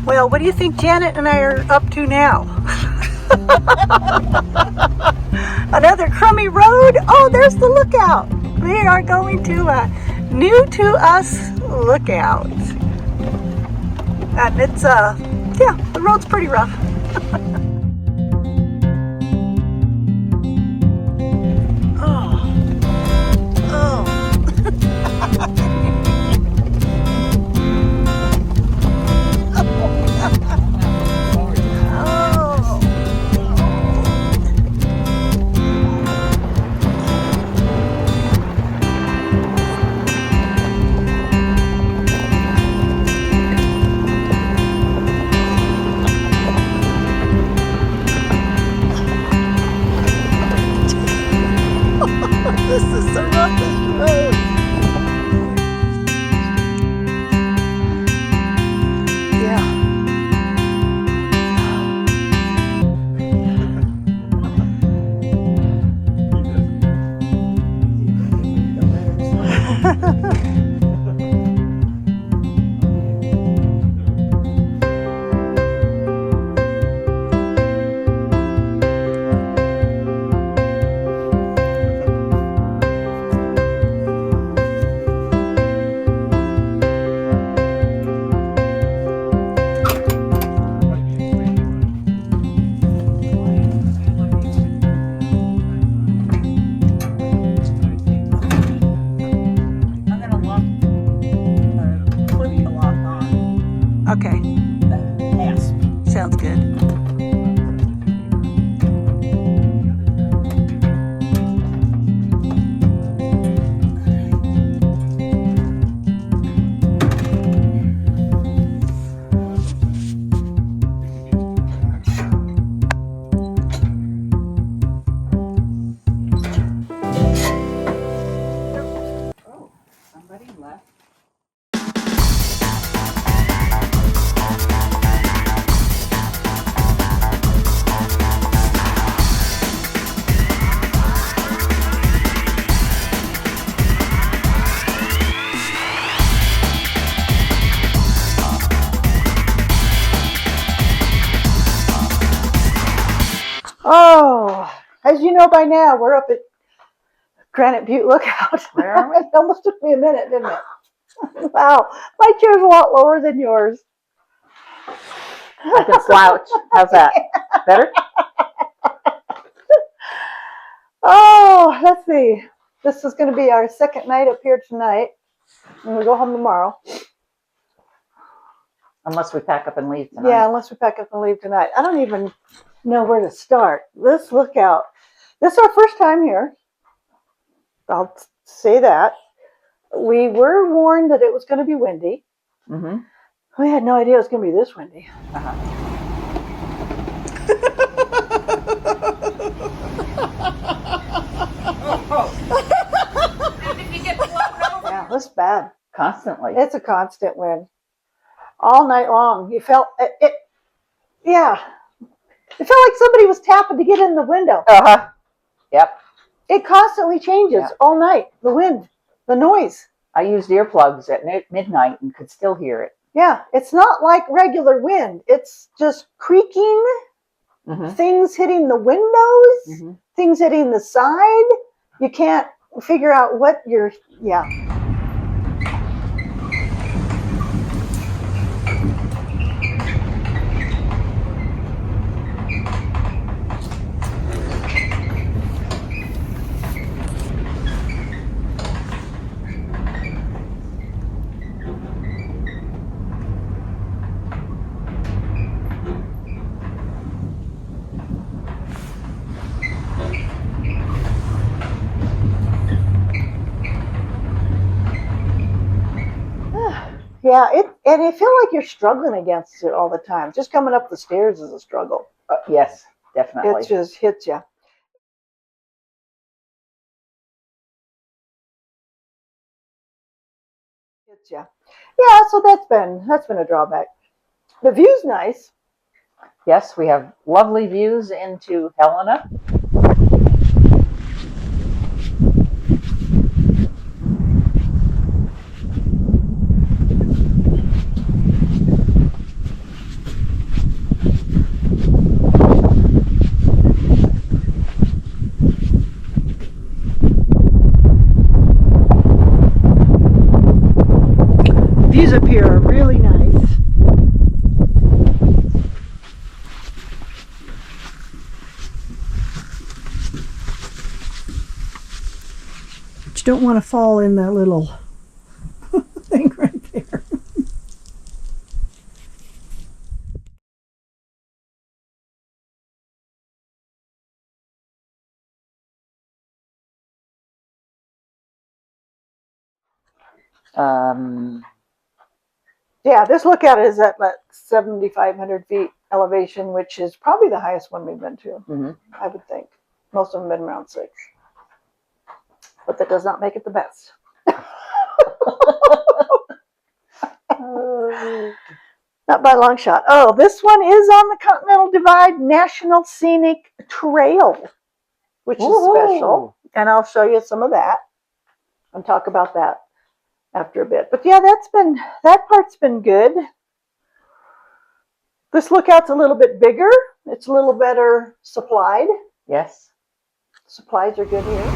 Well, what do you think Janet and I are up to now? Another crummy road? Oh, there's the lookout. We are going to a new to us lookout. And it's, yeah, the road's pretty rough. This is the roughest road. Yeah. Okay. Yes. Sounds good. Oh, somebody left. Oh, as you know by now, we're up at Granite Butte Lookout. Where are we? It almost took me a minute, didn't it? Wow, my chair's a lot lower than yours. I can slouch. How's that? Better? Oh, let's see. This is going to be our second night up here tonight. And we go home tomorrow. Unless we pack up and leave tonight. Yeah, unless we pack up and leave tonight. I don't even know where to start. This lookout. This is our first time here. I'll say that. We were warned that it was going to be windy. Mm-hmm. We had no idea it was going to be this windy. Uh-huh. Did you get blown over? Yeah, that's bad. Constantly. It's a constant wind. All night long. You felt it. Yeah. It felt like somebody was tapping to get in the window. Uh-huh. Yep. It constantly changes all night. The wind, the noise. I used earplugs at midnight and could still hear it. Yeah, it's not like regular wind. It's just creaking, things hitting the windows, things hitting the side. You can't figure out what you're, and I feel like you're struggling against it all the time. Just coming up the stairs is a struggle. Yes, definitely. It just hits you. Yeah, so that's been a drawback. The view's nice. Yes, we have lovely views into Helena. up here are really nice. But you don't want to fall in that little thing right there. Yeah, this lookout is at 7,500 feet elevation, which is probably the highest one we've been to, I would think. Most of them have been around 6. But that does not make it the best. Not by a long shot. Oh, this one is on the Continental Divide National Scenic Trail, which is special. And I'll show you some of that and talk about that after a bit. But yeah, that part's been good. This lookout's a little bit bigger. It's a little better supplied. Yes. Supplies are good here.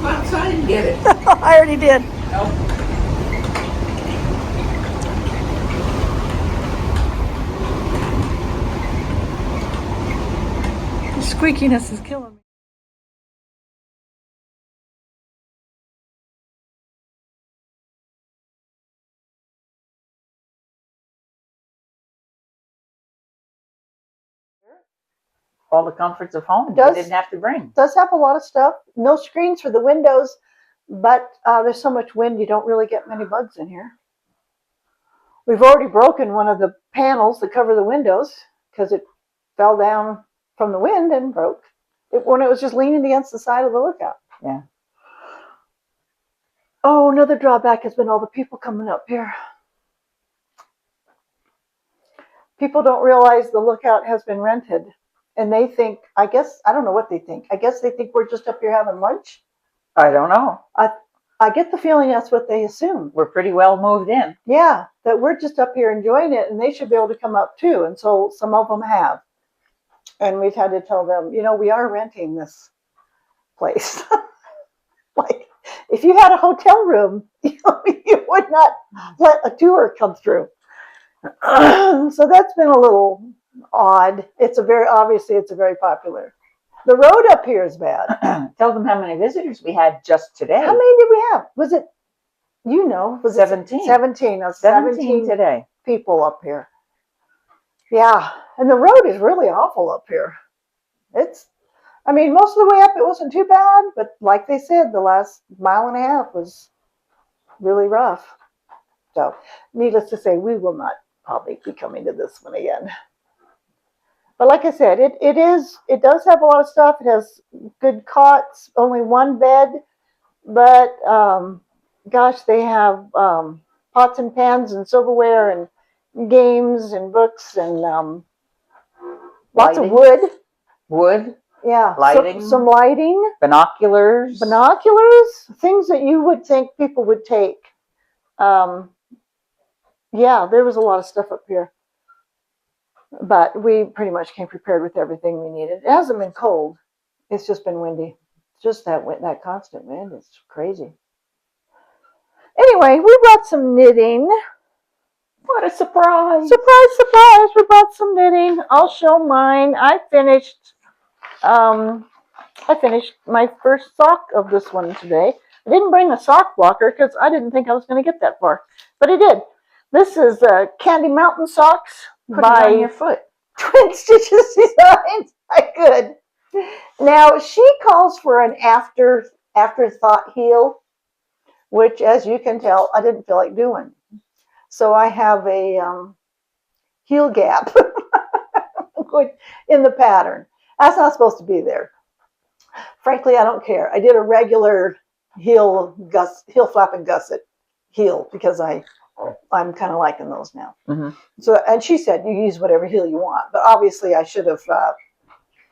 Outside and get it. I already did. Nope. The squeakiness is killing me. All the comforts of home. Does- You didn't have to bring. It does have a lot of stuff. No screens for the windows, but there's so much wind you don't really get many bugs in here. We've already broken one of the panels that cover the windows because it fell down from the wind and broke when it was just leaning against the side of the lookout. Yeah. Oh, another drawback has been all the people coming up here. People don't realize the lookout has been rented. And they think, I don't know what they think. I guess they think we're just up here having lunch. I don't know. I get the feeling that's what they assume. We're pretty well moved in. Yeah, that we're just up here enjoying it and they should be able to come up too. And so some of them have. And we've had to tell them, we are renting this place. Like, if you had a hotel room, you would not let a tour come through. So that's been a little odd. It's a very popular. The road up here is bad. Tell them how many visitors we had just today. How many did we have? Was it, was 17. It 17. 17 today. People up here. Yeah, and the road is really awful up here. Most of the way up it wasn't too bad, but like they said, the last mile and a half was really rough. So, needless to say, we will not probably be coming to this one again. But like I said, it does have a lot of stuff. It has good cots, only one bed, but gosh, they have pots and pans and silverware and games and books and lots of wood. Wood. Yeah. Lighting. Some lighting. Binoculars. Things that you would think people would take. Yeah, there was a lot of stuff up here. But we pretty much came prepared with everything we needed. It hasn't been cold. It's just been windy. Just that constant wind. It's crazy. Anyway, we brought some knitting. What a surprise. Surprise, surprise. We brought some knitting. I'll show mine. I finished my first sock of this one today. I didn't bring a sock blocker because I didn't think I was going to get that far. But I did. This is Candy Mountain Socks by on your foot. Twin Stitches Designs. I could. Now, she calls for an afterthought heel, which, as you can tell, I didn't feel like doing. So I have a heel gap in the pattern. That's not supposed to be there. Frankly, I don't care. I did a regular heel flap and gusset heel because I'm kind of liking those now. Mm-hmm. So, and she said you use whatever heel you want, but obviously I should have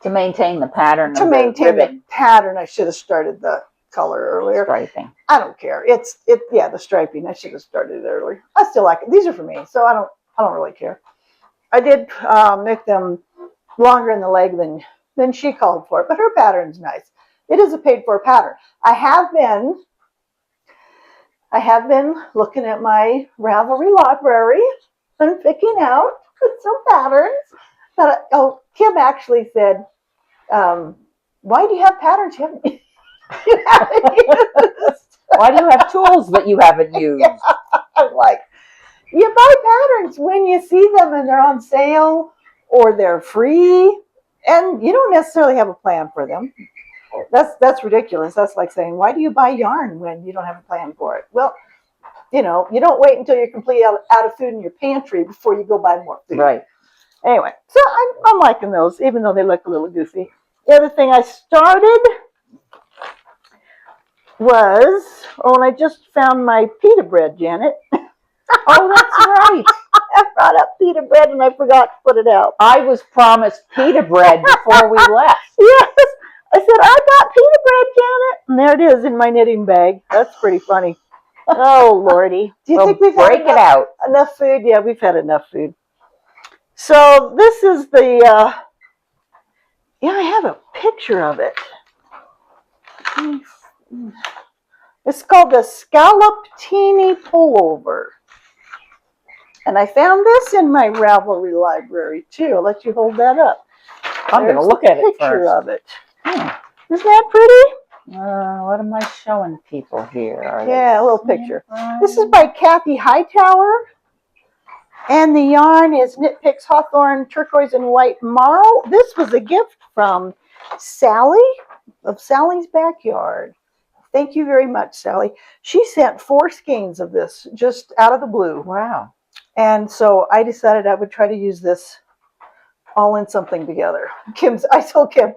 to maintain the pattern. I should have started the color earlier. Striping. I don't care. Yeah, the striping. I should have started it earlier. I still like it. These are for me, so I don't really care. I did make them longer in the leg than she called for, but her pattern's nice. It is a paid for pattern. I have been looking at my Ravelry library and picking out some patterns. But Kim actually said, "Why do you have patterns you haven't used?" Why do you have tools that you haven't used? Yeah. I'm like, you buy patterns when you see them and they're on sale or they're free, and you don't necessarily have a plan for them. That's ridiculous. That's like saying, why do you buy yarn when you don't have a plan for it? Well, you don't wait until you're completely out of food in your pantry before you go buy more food. Right. Anyway, so I'm liking those, even though they look a little goofy. The other thing I started was, and I just found my pita bread, Janet. Oh, that's right. I brought up pita bread and I forgot to put it out. I was promised pita bread before we left. Yes. I said, I got pita bread, Janet. And there it is in my knitting bag. That's pretty funny. Oh, Lordy. Do you think we've break had it out? Enough food? Yeah, we've had enough food. So this is the, I have a picture of it. It's called the Scallop Teeny Pullover. And I found this in my Ravelry library, too. I'll let you hold that up. I'm going to look at it first. Picture of it. Isn't that pretty? What am I showing people here? Yeah, a little picture. This is by Kathy Hightower. And the yarn is Knit Picks Hawthorne Turquoise and White Marl. This was a gift from Sally of Sally's Backyard. Thank you very much, Sally. She sent 4 skeins of this just out of the blue. Wow. And so I decided I would try to use this all in something together. I told Kim,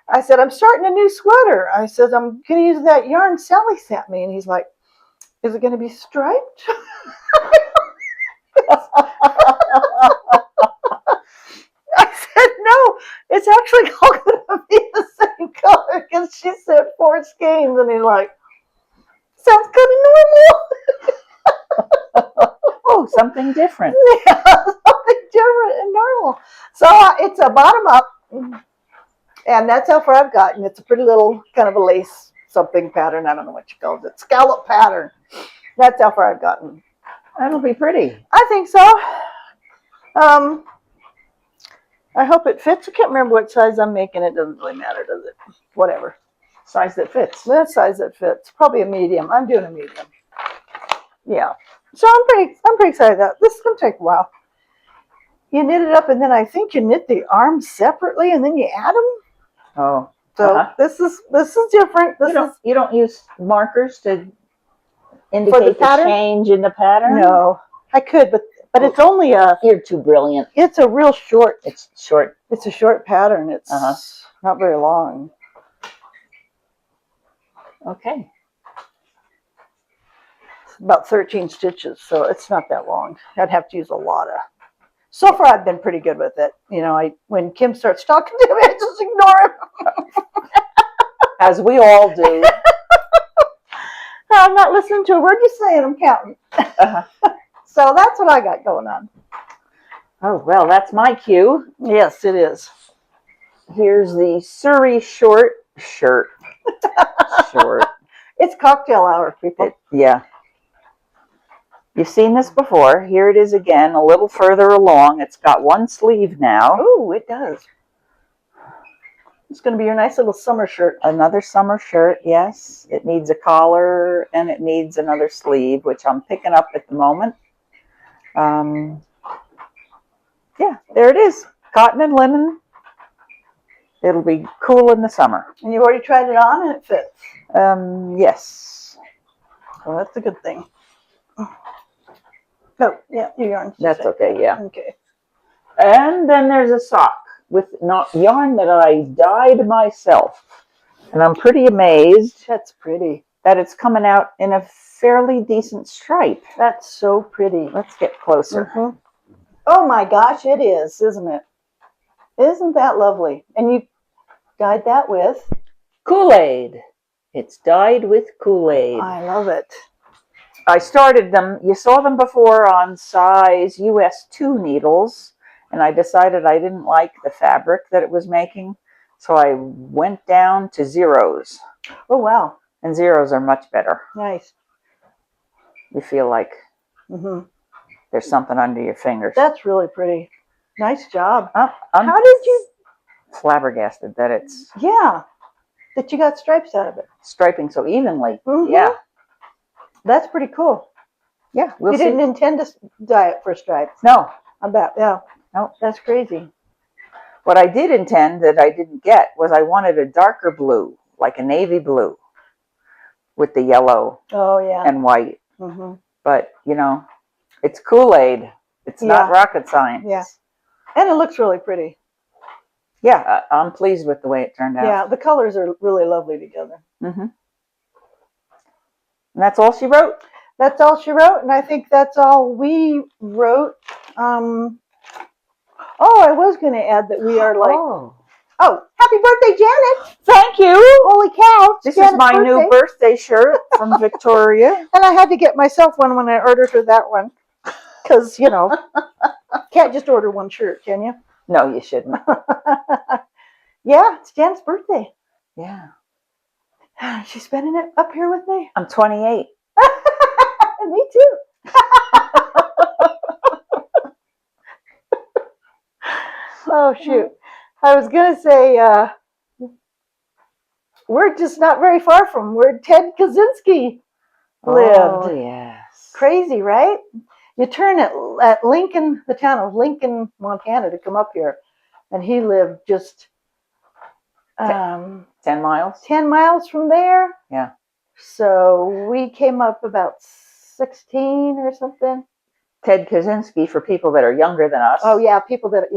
I said, I'm starting a new sweater. I said, I'm going to use that yarn Sally sent me. And he's like, is it going to be striped? I said, no, it's actually all going to be the same color because she said 4 skeins. And he's like, sounds kind of normal. Oh, something different. Yeah, something different and normal. So it's a bottom up. And that's how far I've gotten. It's a pretty little kind of a lace something pattern. I don't know what you call it. Scallop pattern. That's how far I've gotten. That'll be pretty. I think so. I hope it fits. I can't remember what size I'm making. It doesn't really matter, does it? Whatever. Size that fits. That size that fits. Probably a medium. I'm doing a medium. Yeah. So I'm pretty excited about this. Is going to take a while. You knit it up, and then I think you knit the arms separately, and then you add them. Oh. So this is different. You don't use markers to indicate the change in the pattern? No, I could, but it's only You're too brilliant. It's a real short. It's short. It's a short pattern. It's not very long. Okay. It's about 13 stitches, so it's not that long. I'd have to use a lot of. So far, I've been pretty good with it. When Kim starts talking to me, I just ignore him. As we all do. I'm not listening to a word you're saying. I'm counting. So that's what I got going on. Oh, well, that's my cue. Yes, it is. Here's the Surrey short shirt. Short. It's cocktail hour, people. Yeah. You've seen this before. Here it is again, a little further along. It's got 1 sleeve now. Oh, it does. It's going to be your nice little summer shirt. Another summer shirt, yes. It needs a collar and it needs another sleeve, which I'm picking up at the moment. Yeah, there it is. Cotton and linen. It'll be cool in the summer. And you've already tried it on and it fits. Yes. Well, that's a good thing. Oh, yeah, your yarn's That's okay, yeah. Okay. And then there's a sock with yarn that I dyed myself. And I'm pretty amazed. That's pretty. That it's coming out in a fairly decent stripe. That's so pretty. Let's get closer. Mm-hmm. Oh my gosh, it is, isn't it? Isn't that lovely? And you dyed that with? Kool-Aid. It's dyed with Kool-Aid. I love it. I started them. You saw them before on size US 2 needles, and I decided I didn't like the fabric that it was making, so I went down to zeros. Oh, wow. And zeros are much better. Nice. You feel like there's something under your fingers. That's really pretty. Nice job. I'm How did you? flabbergasted that it's That you got stripes out of it. striping so evenly. Mhm. Yeah. That's pretty cool. Yeah, we'll You see. didn't intend to dye it for stripes. No. I bet. Yeah. No. That's crazy. What I did intend that I didn't get was I wanted a darker blue, like a navy blue, with the yellow and white. But, you know, it's Kool-Aid. It's not rocket science. Yeah. And it looks really pretty. Yeah, I'm pleased with the way it turned out. Yeah, the colors are really lovely together. And that's all she wrote? That's all she wrote, and I think that's all we wrote. I was going to add that we are like... Oh, happy birthday, Janet! Thank you! Holy cow! This is my new birthday shirt from Victoria. And I had to get myself one when I ordered her that one. Because, you know, can't just order one shirt, can you? No, you shouldn't. Yeah, it's Janet's birthday. Yeah. She's spending it up here with me. I'm 28. Me too. Oh, shoot. I was going to say, we're just not very far from where Ted Kaczynski lived. Oh, yes. Crazy, right? You turn at Lincoln, the town of Lincoln, Montana, to come up here, and he lived just 10 miles? 10 miles from there. Yeah. So we came up about 16 or something. Ted Kaczynski, for people that are younger than us. Oh, yeah, people that,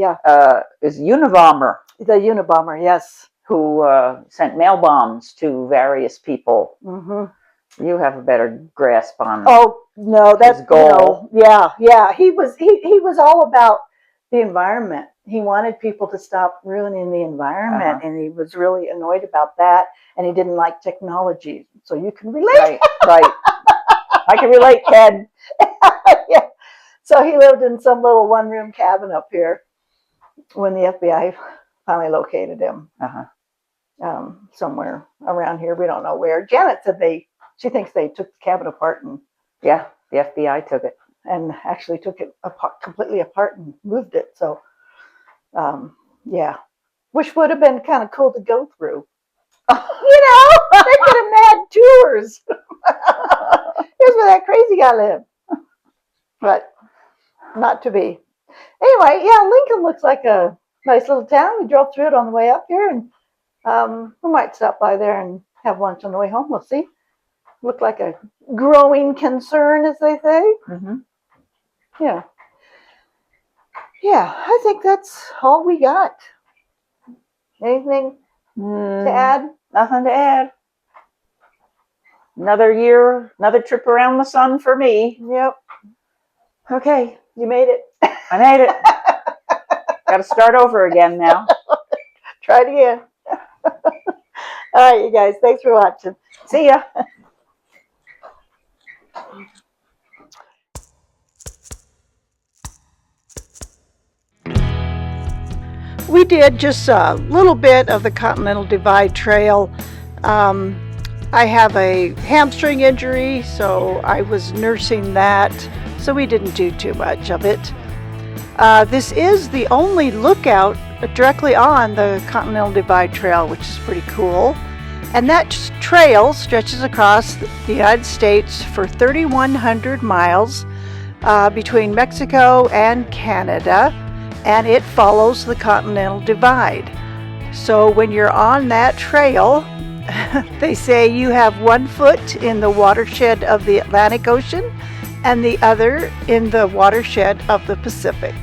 is Unabomber. The Unabomber, yes. Who sent mail bombs to various people. You have a better grasp on. Oh no, that's his goal. Yeah. He was all about the environment. He wanted people to stop ruining the environment, and he was really annoyed about that. And he didn't like technology, so you can relate. Right. I can relate, Ted. Yeah. So he lived in some little one-room cabin up here when the FBI finally located him. Somewhere around here, we don't know where. Janet said she thinks they took the cabin apart and the FBI took it and actually took it completely apart and moved it. So, which would have been kind of cool to go through. They could have had tours. Here's where that crazy guy lived, but not to be. Anyway, Lincoln looks like a nice little town. We drove through it on the way up here, and we might stop by there and have lunch on the way home. We'll see. Look like a growing concern, as they say. Yeah. I think that's all we got. Anything to add? Nothing to add. Another year, another trip around the sun for me. Yep. Okay. You made it. I made it. Got to start over again now. Try it again. All right, you guys. Thanks for watching. See ya. We did just a little bit of the Continental Divide Trail. I have a hamstring injury, so I was nursing that, so we didn't do too much of it. This is the only lookout directly on the Continental Divide Trail, which is pretty cool. And that trail stretches across the United States for 3,100 miles between Mexico and Canada, and it follows the Continental Divide. So when you're on that trail, they say you have one foot in the watershed of the Atlantic Ocean and the other in the watershed of the Pacific.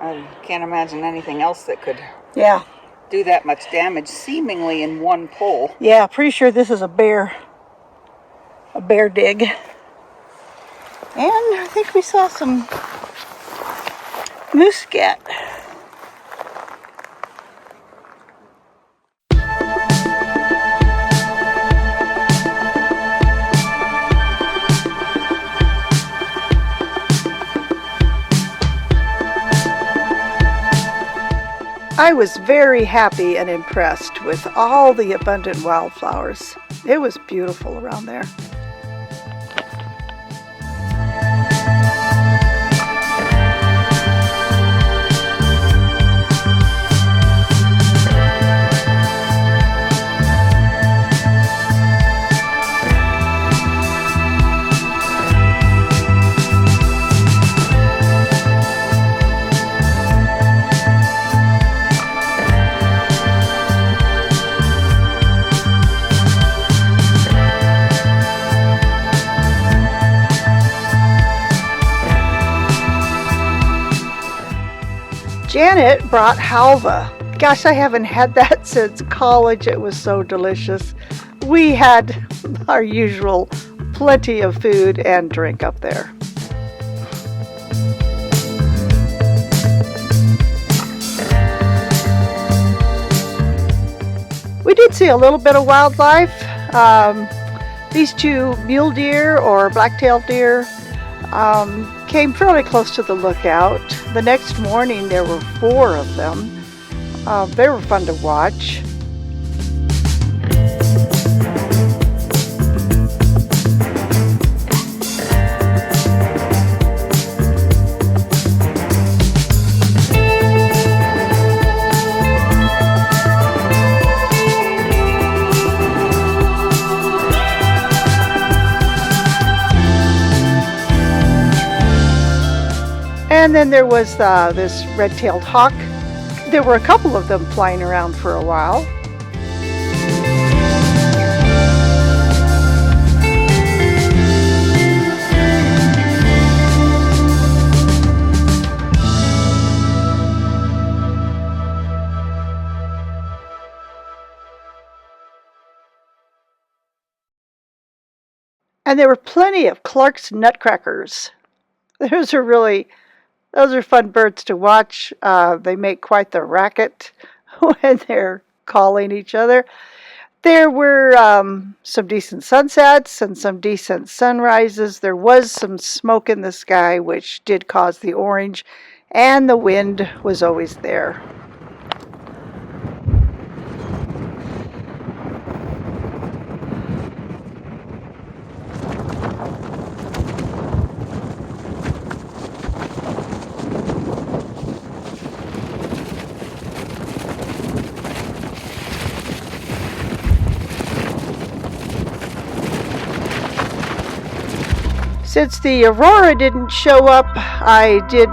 I can't imagine anything else that could do that much damage seemingly in one pull. Yeah, pretty sure this is a bear dig. And I think we saw some moose scat. I was very happy and impressed with all the abundant wildflowers. It was beautiful around there. Janet brought halva. Gosh, I haven't had that since college. It was so delicious. We had our usual plenty of food and drink up there. We did see a little bit of wildlife. These two mule deer or black-tailed deer came fairly close to the lookout. The next morning there were 4 of them. They were fun to watch. And then there was this red-tailed hawk. There were a couple of them flying around for a while. And there were plenty of Clark's nutcrackers. Those are fun birds to watch. They make quite the racket when they're calling each other. There were some decent sunsets and some decent sunrises. There was some smoke in the sky, which did cause the orange, and the wind was always there. Since the aurora didn't show up, I did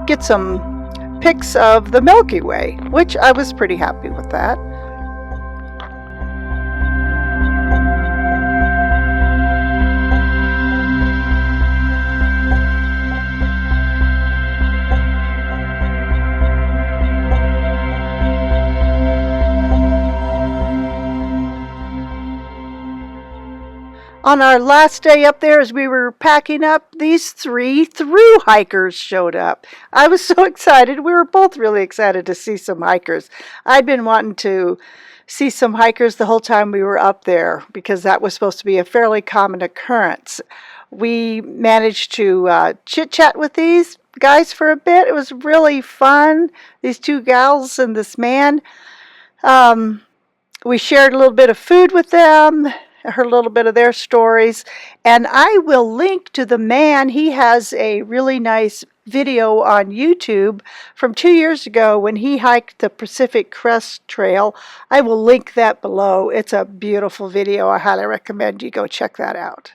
get some pics of the Milky Way, which I was pretty happy with that. On our last day up there, as we were packing up, these 3 through hikers showed up. I was so excited. We were both really excited to see some hikers. I'd been wanting to see some hikers the whole time we were up there because that was supposed to be a fairly common occurrence. We managed to chit-chat with these guys for a bit. It was really fun. These 2 gals and this man. We shared a little bit of food with them, heard a little bit of their stories, and I will link to the man. He has a really nice video on YouTube from 2 years ago when he hiked the Pacific Crest Trail. I will link that below. It's a beautiful video. I highly recommend you go check that out.